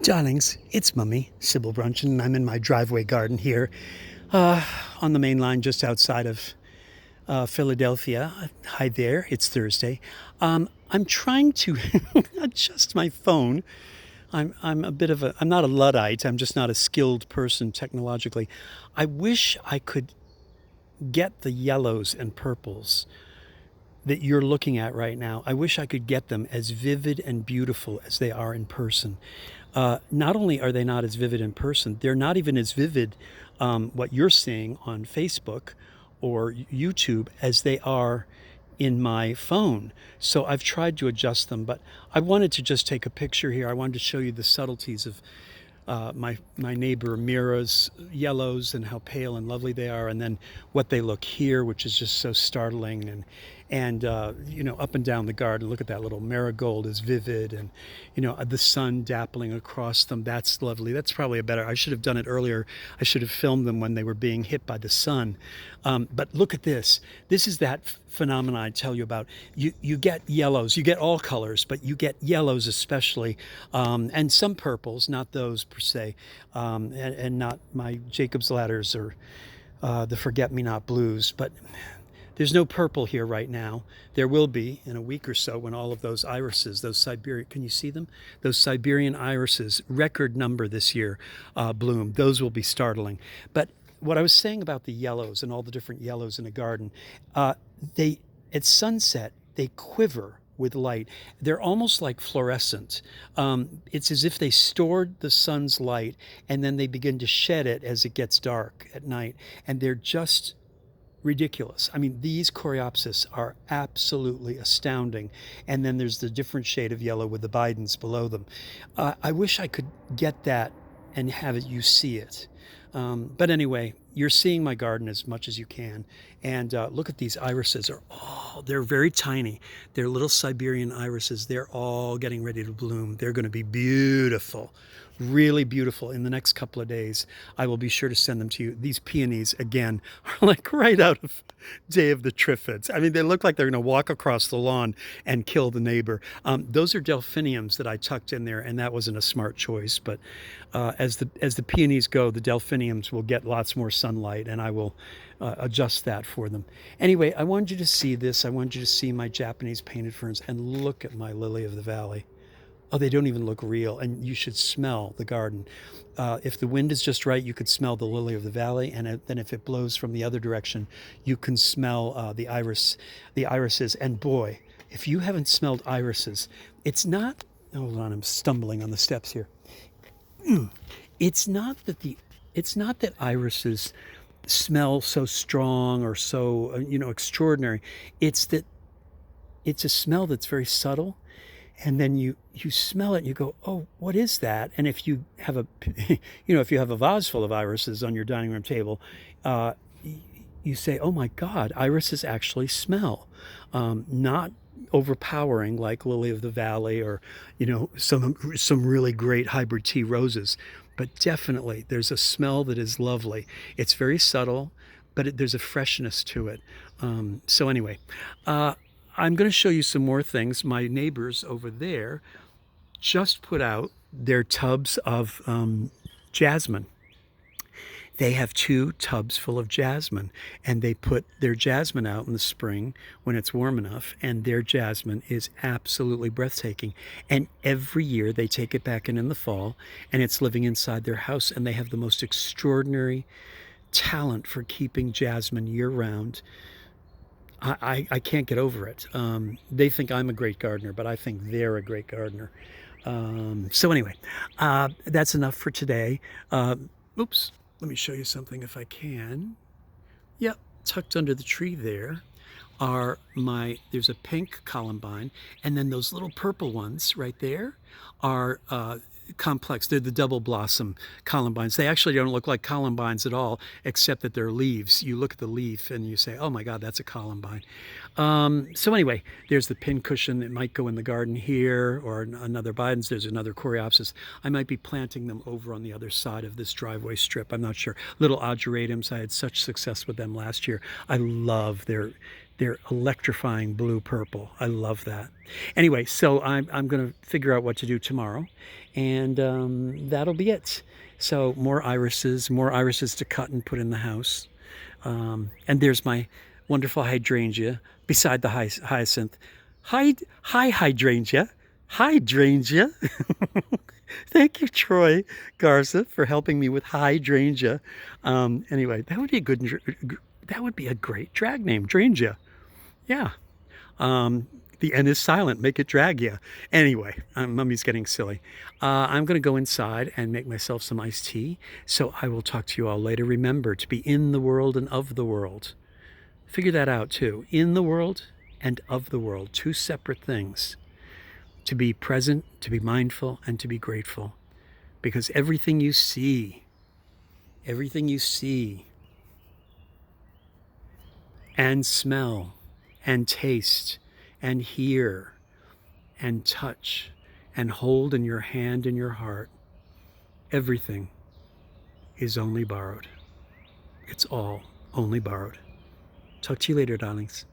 Darlings, it's Mummy, Sybil Brunchen, and I'm in my driveway garden here uh, on the main line just outside of Philadelphia. Hi there, it's Thursday. I'm trying to adjust my phone. I'm not a Luddite, I'm just not a skilled person technologically. I wish I could get the yellows and purples that you're looking at right now. I wish I could get them as vivid and beautiful as they are in person. Not only are they not as vivid in person, they're not even as vivid, what you're seeing on Facebook or YouTube, as they are in my phone. So I've tried to adjust them, but I wanted to just take a picture here. I wanted to show you the subtleties of my neighbor Mira's yellows and how pale and lovely they are, and then what they look here, which is just so startling. And up and down the garden, look at that little marigold is vivid, and the sun dappling across them. That's lovely. That's probably a better. I should have done it earlier. I should have filmed them when they were being hit by the sun. But look at this. This is that phenomenon I tell you about. You get yellows, you get all colors, but you get yellows especially, and some purples, not those per se, and not my Jacob's ladders or the forget-me-not blues. But there's no purple here right now. There will be in a week or so when all of those irises, those Siberian, can you see them? Those Siberian irises, record number this year, bloom. Those will be startling. But what I was saying about the yellows and all the different yellows in a garden, they at sunset, they quiver with light. They're almost like fluorescent. It's as if they stored the sun's light and then they begin to shed it as it gets dark at night. And they're just ridiculous. I mean, these coreopsis are absolutely astounding. And then there's the different shade of yellow with the Bidens below them. I wish I could get that and have it, you see it. But anyway, you're seeing my garden as much as you can. And look at these irises. They're very tiny. They're little Siberian irises. They're all getting ready to bloom. They're going to be beautiful, really beautiful. In the next couple of days, I will be sure to send them to you. These peonies, again, are like right out of Day of the Triffids. I mean, they look like they're going to walk across the lawn and kill the neighbor. Those are delphiniums that I tucked in there, and that wasn't a smart choice. But as the peonies go, the delphiniums will get lots more sunlight, and I will adjust that for them. Anyway, I wanted you to see this. I wanted you to see my Japanese painted ferns, and look at my lily of the valley. Oh, they don't even look real, and you should smell the garden. If the wind is just right, you could smell the lily of the valley, and then if it blows from the other direction, you can smell the irises. And boy, if you haven't smelled irises, it's not. Hold on, I'm stumbling on the steps here. It's not that irises smell so strong or so extraordinary. It's that it's a smell that's very subtle, and then you smell it and you go, oh, what is that? And if you have a if you have a vase full of irises on your dining room table, you say, oh my God, irises actually smell. Not overpowering like lily of the valley or some really great hybrid tea roses, but definitely there's a smell that is lovely. It's very subtle, but there's a freshness to it. So anyway, I'm going to show you some more things. My neighbors over there just put out their tubs of jasmine. They have 2 tubs full of jasmine, and they put their jasmine out in the spring when it's warm enough, and their jasmine is absolutely breathtaking. And every year they take it back in the fall, and it's living inside their house, and they have the most extraordinary talent for keeping jasmine year-round. I can't get over it. They think I'm a great gardener, but I think they're a great gardener. So anyway, that's enough for today. Oops. Let me show you something if I can. Yep, tucked under the tree there there's a pink Columbine, and then those little purple ones right there are complex. They're the double blossom columbines. They actually don't look like columbines at all, except that they're leaves. You look at the leaf and you say, oh my God, that's a columbine. So anyway, there's the pin cushion that might go in the garden here, or another Biden's. There's another coreopsis. I might be planting them over on the other side of this driveway strip. I'm not sure. Little ageratums. I had such success with them last year. I love They're electrifying blue-purple. I love that. Anyway, so I'm going to figure out what to do tomorrow, and that'll be it. So more irises to cut and put in the house. And there's my wonderful hydrangea beside the hyacinth. Hi, hydrangea. Hydrangea. Thank you, Troy Garza, for helping me with hydrangea. Anyway, that would be that would be a great drag name, Drangia. Yeah. The N is silent. Make it drag you. Anyway, Mummy's getting silly. I'm going to go inside and make myself some iced tea. So I will talk to you all later. Remember to be in the world and of the world. Figure that out too. In the world and of the world. Two separate things. To be present, to be mindful, and to be grateful. Because everything you see and smell and taste and hear and touch and hold in your hand and your heart, everything is only borrowed. It's all only borrowed. Talk to you later, darlings.